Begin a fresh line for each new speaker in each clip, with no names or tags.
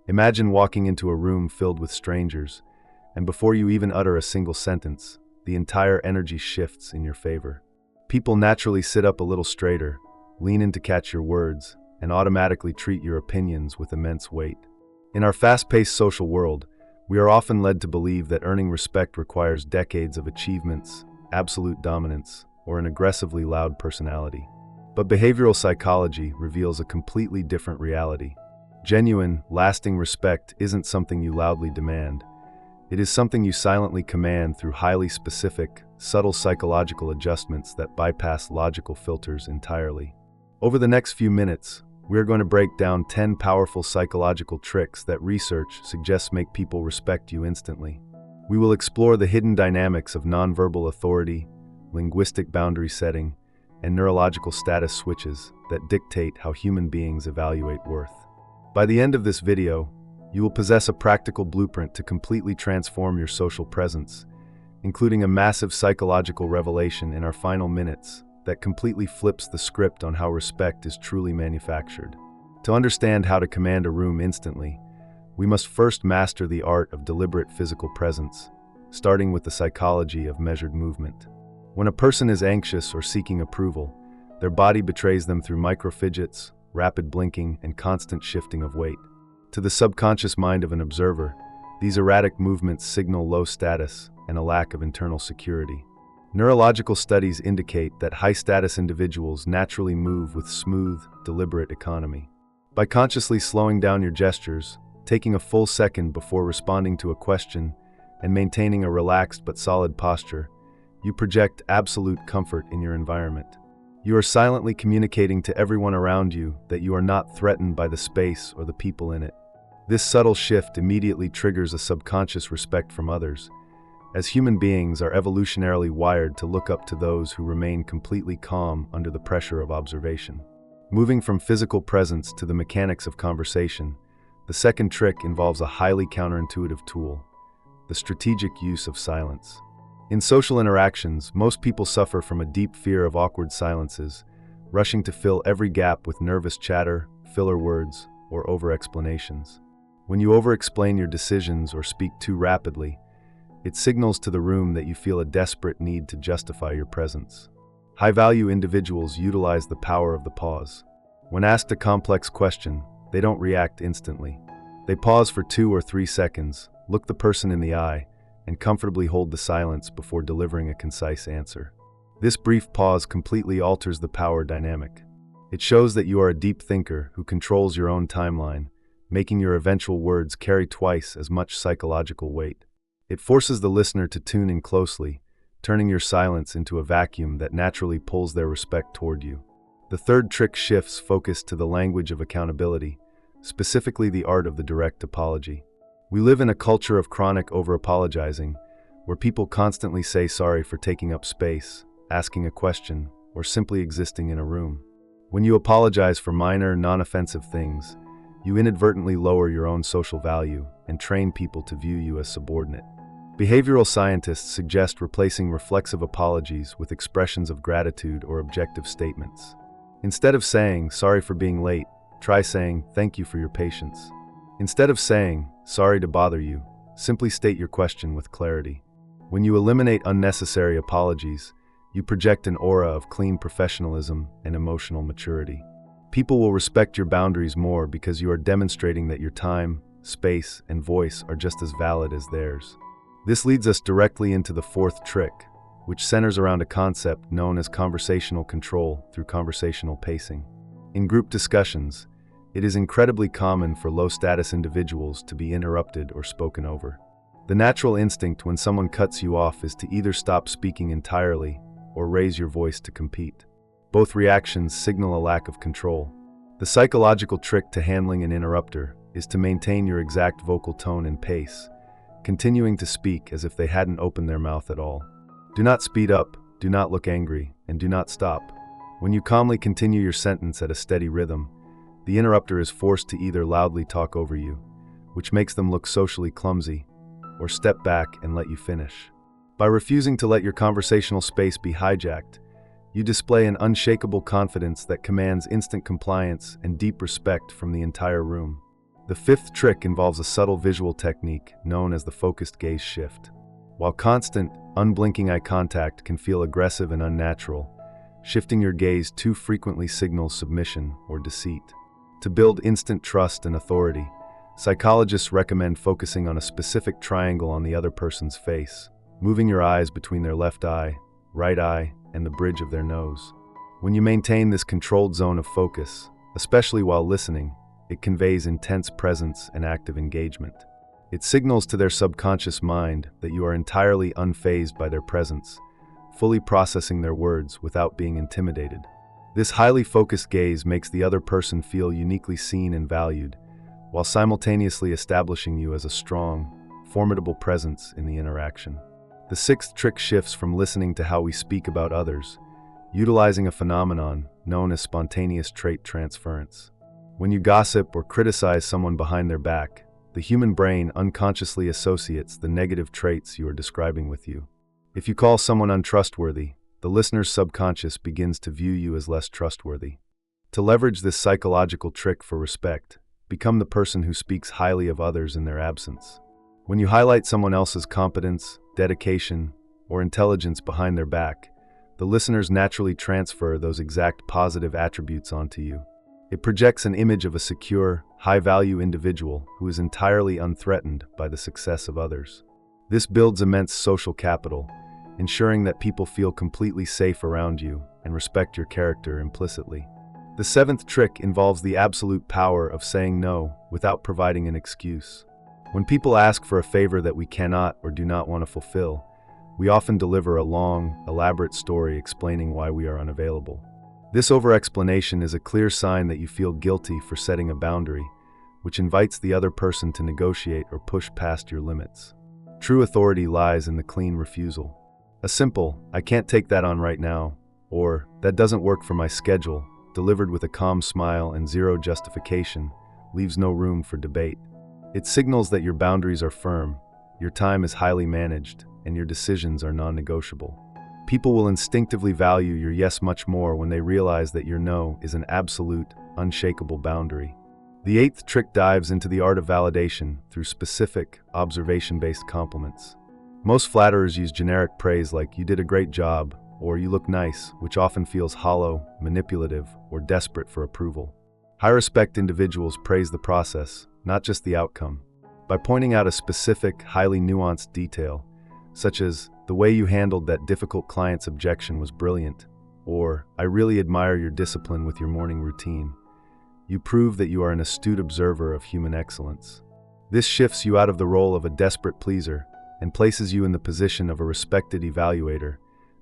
Imagine walking into a room filled with strangers, and before you even utter a single sentence, the entire energy shifts in your favor. People naturally sit up a little straighter, lean in to catch your words, and automatically treat your opinions with immense weight. In our fast-paced social world, we are often led to believe that earning respect requires decades of achievements, absolute dominance, or an aggressively loud personality. But behavioral psychology reveals a completely different reality. Genuine, lasting respect isn't something you loudly demand. It is something you silently command through highly specific, subtle psychological adjustments that bypass logical filters entirely. Over the next few minutes, we are going to break down 10 powerful psychological tricks that research suggests make people respect you instantly. We will explore the hidden dynamics of nonverbal authority, linguistic boundary setting, and neurological status switches that dictate how human beings evaluate worth. By the end of this video, you will possess a practical blueprint to completely transform your social presence, including a massive psychological revelation in our final minutes that completely flips the script on how respect is truly manufactured. To understand how to command a room instantly, we must first master the art of deliberate physical presence, starting with the psychology of measured movement. When a person is anxious or seeking approval, their body betrays them through micro-fidgets, rapid blinking, and constant shifting of weight. To the subconscious mind of an observer, these erratic movements signal low status and a lack of internal security. Neurological studies indicate that high-status individuals naturally move with smooth, deliberate economy. By consciously slowing down your gestures, taking a full second before responding to a question, and maintaining a relaxed but solid posture, you project absolute comfort in your environment. You are silently communicating to everyone around you that you are not threatened by the space or the people in it. This subtle shift immediately triggers a subconscious respect from others, as human beings are evolutionarily wired to look up to those who remain completely calm under the pressure of observation. Moving from physical presence to the mechanics of conversation, the second trick involves a highly counterintuitive tool: the strategic use of silence. In social interactions, most people suffer from a deep fear of awkward silences, rushing to fill every gap with nervous chatter, filler words, or over-explanations. When you over-explain your decisions or speak too rapidly, it signals to the room that you feel a desperate need to justify your presence. High-value individuals utilize the power of the pause. When asked a complex question, they don't react instantly. They pause for 2 or 3 seconds, look the person in the eye, and comfortably hold the silence before delivering a concise answer. This brief pause completely alters the power dynamic. It shows that you are a deep thinker who controls your own timeline, making your eventual words carry twice as much psychological weight. It forces the listener to tune in closely, turning your silence into a vacuum that naturally pulls their respect toward you. The third trick shifts focus to the language of accountability, specifically the art of the direct apology. We live in a culture of chronic over-apologizing, where people constantly say sorry for taking up space, asking a question, or simply existing in a room. When you apologize for minor, non-offensive things, you inadvertently lower your own social value and train people to view you as subordinate. Behavioral scientists suggest replacing reflexive apologies with expressions of gratitude or objective statements. Instead of saying, "Sorry for being late," try saying, "Thank you for your patience." Instead of saying, "Sorry to bother you," simply state your question with clarity. When you eliminate unnecessary apologies, you project an aura of clean professionalism and emotional maturity. People will respect your boundaries more because you are demonstrating that your time, space, and voice are just as valid as theirs. This leads us directly into the fourth trick, which centers around a concept known as conversational control through conversational pacing. In group discussions, it is incredibly common for low-status individuals to be interrupted or spoken over. The natural instinct when someone cuts you off is to either stop speaking entirely or raise your voice to compete. Both reactions signal a lack of control. The psychological trick to handling an interrupter is to maintain your exact vocal tone and pace, continuing to speak as if they hadn't opened their mouth at all. Do not speed up, do not look angry, and do not stop. When you calmly continue your sentence at a steady rhythm, the interrupter is forced to either loudly talk over you, which makes them look socially clumsy, or step back and let you finish. By refusing to let your conversational space be hijacked, you display an unshakable confidence that commands instant compliance and deep respect from the entire room. The fifth trick involves a subtle visual technique known as the focused gaze shift. While constant, unblinking eye contact can feel aggressive and unnatural, shifting your gaze too frequently signals submission or deceit. To build instant trust and authority, psychologists recommend focusing on a specific triangle on the other person's face, moving your eyes between their left eye, right eye, and the bridge of their nose. When you maintain this controlled zone of focus, especially while listening, it conveys intense presence and active engagement. It signals to their subconscious mind that you are entirely unfazed by their presence, fully processing their words without being intimidated. This highly focused gaze makes the other person feel uniquely seen and valued, while simultaneously establishing you as a strong, formidable presence in the interaction. The sixth trick shifts from listening to how we speak about others, utilizing a phenomenon known as spontaneous trait transference. When you gossip or criticize someone behind their back, the human brain unconsciously associates the negative traits you are describing with you. If you call someone untrustworthy, the listener's subconscious begins to view you as less trustworthy. To leverage this psychological trick for respect, become the person who speaks highly of others in their absence. When you highlight someone else's competence, dedication, or intelligence behind their back, the listeners naturally transfer those exact positive attributes onto you. It projects an image of a secure, high-value individual who is entirely unthreatened by the success of others. This builds immense social capital, ensuring that people feel completely safe around you and respect your character implicitly. The seventh trick involves the absolute power of saying no without providing an excuse. When people ask for a favor that we cannot or do not want to fulfill, we often deliver a long, elaborate story explaining why we are unavailable. This over-explanation is a clear sign that you feel guilty for setting a boundary, which invites the other person to negotiate or push past your limits. True authority lies in the clean refusal. A simple, "I can't take that on right now," or "that doesn't work for my schedule," delivered with a calm smile and zero justification, leaves no room for debate. It signals that your boundaries are firm, your time is highly managed, and your decisions are non-negotiable. People will instinctively value your yes much more when they realize that your no is an absolute, unshakable boundary. The eighth trick dives into the art of validation through specific, observation-based compliments. Most flatterers use generic praise like "you did a great job" or "you look nice," which often feels hollow, manipulative, or desperate for approval. High-respect individuals praise the process, not just the outcome. By pointing out a specific, highly nuanced detail, such as "the way you handled that difficult client's objection was brilliant," or "I really admire your discipline with your morning routine," you prove that you are an astute observer of human excellence. This shifts you out of the role of a desperate pleaser and places you in the position of a respected evaluator,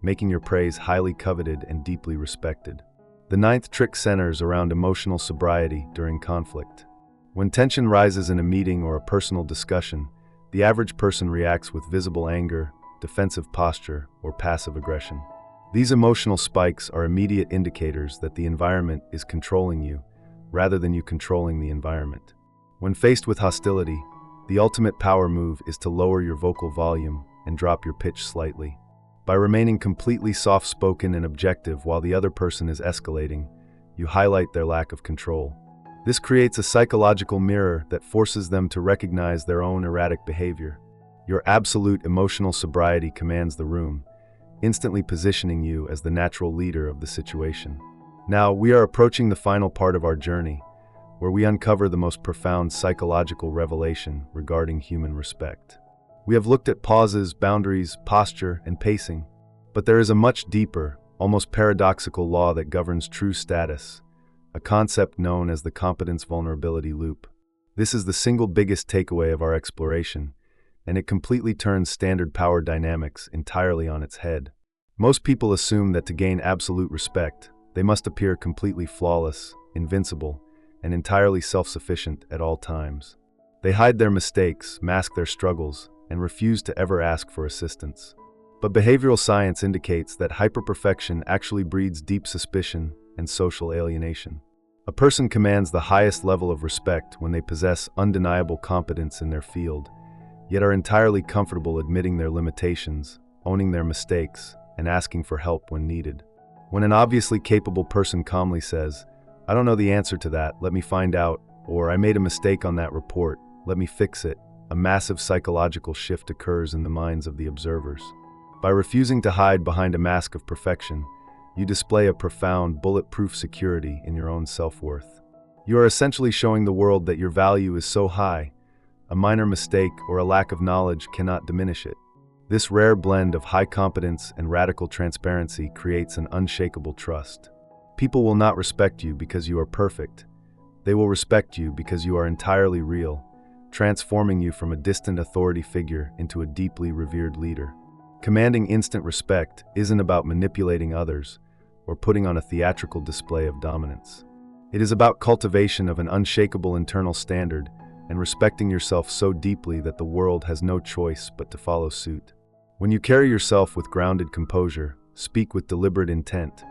making your praise highly coveted and deeply respected. The ninth trick centers around emotional sobriety during conflict. When tension rises in a meeting or a personal discussion, the average person reacts with visible anger, defensive posture, or passive aggression. These emotional spikes are immediate indicators that the environment is controlling you, rather than you controlling the environment. When faced with hostility, the ultimate power move is to lower your vocal volume and drop your pitch slightly. By remaining completely soft-spoken and objective while the other person is escalating, you highlight their lack of control. This creates a psychological mirror that forces them to recognize their own erratic behavior. Your absolute emotional sobriety commands the room, instantly positioning you as the natural leader of the situation. Now, we are approaching the final part of our journey, where we uncover the most profound psychological revelation regarding human respect. We have looked at pauses, boundaries, posture, and pacing, but there is a much deeper, almost paradoxical law that governs true status, a concept known as the competence-vulnerability loop. This is the single biggest takeaway of our exploration, and it completely turns standard power dynamics entirely on its head. Most people assume that to gain absolute respect, they must appear completely flawless, invincible, and entirely self-sufficient at all times. They hide their mistakes, mask their struggles, and refuse to ever ask for assistance. But behavioral science indicates that hyperperfection actually breeds deep suspicion and social alienation. A person commands the highest level of respect when they possess undeniable competence in their field, yet are entirely comfortable admitting their limitations, owning their mistakes, and asking for help when needed. When an obviously capable person calmly says, "I don't know the answer to that, let me find out," Or, "I made a mistake on that report, let me fix it." A massive psychological shift occurs in the minds of the observers. By refusing to hide behind a mask of perfection, you display a profound, bulletproof security in your own self-worth. You are essentially showing the world that your value is so high, a minor mistake or a lack of knowledge cannot diminish it. This rare blend of high competence and radical transparency creates an unshakable trust. People will not respect you because you are perfect. They will respect you because you are entirely real, transforming you from a distant authority figure into a deeply revered leader. Commanding instant respect isn't about manipulating others or putting on a theatrical display of dominance. It is about cultivation of an unshakable internal standard and respecting yourself so deeply that the world has no choice but to follow suit. When you carry yourself with grounded composure, speak with deliberate intent,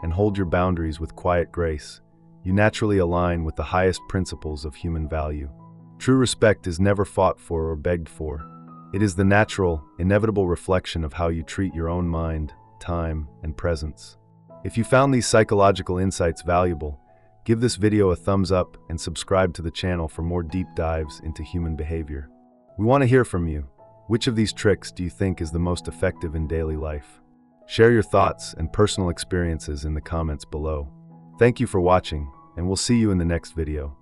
and hold your boundaries with quiet grace, you naturally align with the highest principles of human value. True respect is never fought for or begged for. It is the natural, inevitable reflection of how you treat your own mind, time, and presence. If you found these psychological insights valuable, give this video a thumbs up and subscribe to the channel for more deep dives into human behavior. We want to hear from you. Which of these tricks do you think is the most effective in daily life? Share your thoughts and personal experiences in the comments below. Thank you for watching, and we'll see you in the next video.